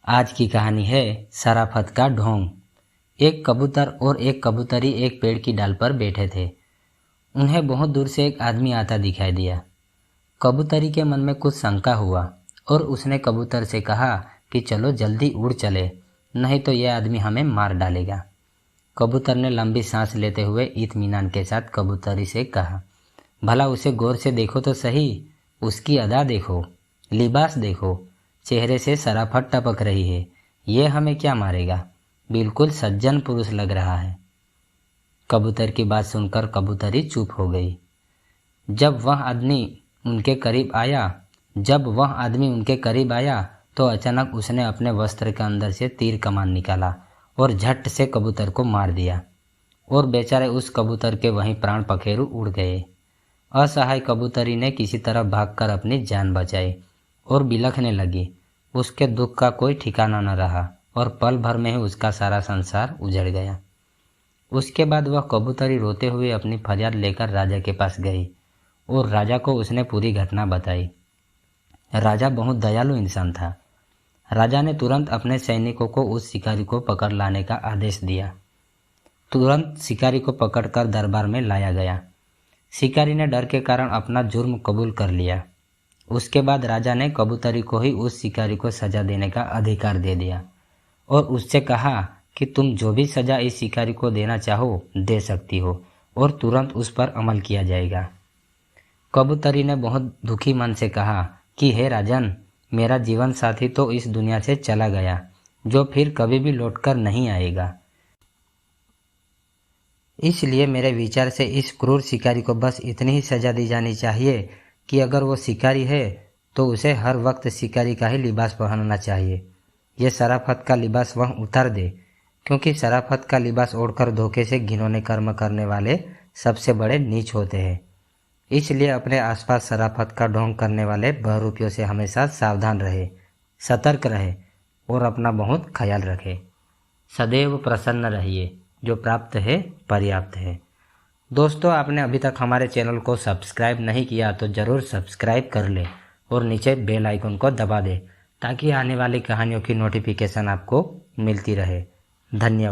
आज की कहानी है शराफत का ढोंग। एक कबूतर और एक कबूतरी एक पेड़ की डाल पर बैठे थे। उन्हें बहुत दूर से एक आदमी आता दिखाई दिया। कबूतरी के मन में कुछ शंका हुआ और उसने कबूतर से कहा कि चलो जल्दी उड़ चले, नहीं तो यह आदमी हमें मार डालेगा। कबूतर ने लंबी सांस लेते हुए इत्मीनान के साथ कबूतरी से कहा, भला उसे गौर से देखो तो सही, उसकी अदा देखो, लिबास देखो, चेहरे से शराफत टपक रही है। ये हमें क्या मारेगा, बिल्कुल सज्जन पुरुष लग रहा है। कबूतर की बात सुनकर कबूतरी चुप हो गई। जब वह आदमी उनके करीब आया तो अचानक उसने अपने वस्त्र के अंदर से तीर कमान निकाला और झट से कबूतर को मार दिया और बेचारे उस कबूतर के वहीं प्राण पखेरु उड़ गए। असहाय कबूतरी ने किसी तरह भागकर अपनी जान बचाई और बिलखने लगी। उसके दुख का कोई ठिकाना न रहा और पल भर में ही उसका सारा संसार उजड़ गया। उसके बाद वह कबूतरी रोते हुए अपनी फरियाद लेकर राजा के पास गई और राजा को उसने पूरी घटना बताई। राजा बहुत दयालु इंसान था। राजा ने तुरंत अपने सैनिकों को उस शिकारी को पकड़ लाने का आदेश दिया। तुरंत शिकारी को पकड़कर दरबार में लाया गया। शिकारी ने डर के कारण अपना जुर्म कबूल कर लिया। उसके बाद राजा ने कबूतरी को ही उस शिकारी को सजा देने का अधिकार दे दिया और उससे कहा कि तुम जो भी सजा इस शिकारी को देना चाहो दे सकती हो और तुरंत उस पर अमल किया जाएगा। कबूतरी ने बहुत दुखी मन से कहा कि हे राजन, मेरा जीवन साथी तो इस दुनिया से चला गया, जो फिर कभी भी लौटकर नहीं आएगा। इसलिए मेरे विचार से इस क्रूर शिकारी को बस इतनी ही सजा दी जानी चाहिए कि अगर वो शिकारी है तो उसे हर वक्त शिकारी का ही लिबास पहनना चाहिए। ये शराफत का लिबास वह उतार दे, क्योंकि शराफत का लिबास ओढ़कर धोखे से घिनौने कर्म करने वाले सबसे बड़े नीच होते हैं। इसलिए अपने आसपास शराफत का ढोंग करने वाले बहरूपियों से हमेशा सावधान रहे, सतर्क रहे और अपना बहुत ख्याल रखे। सदैव प्रसन्न रहिए, जो प्राप्त है पर्याप्त है। दोस्तों, आपने अभी तक हमारे चैनल को सब्सक्राइब नहीं किया तो ज़रूर सब्सक्राइब कर लें और नीचे बेल आइकन को दबा दें ताकि आने वाली कहानियों की नोटिफिकेशन आपको मिलती रहे। धन्यवाद।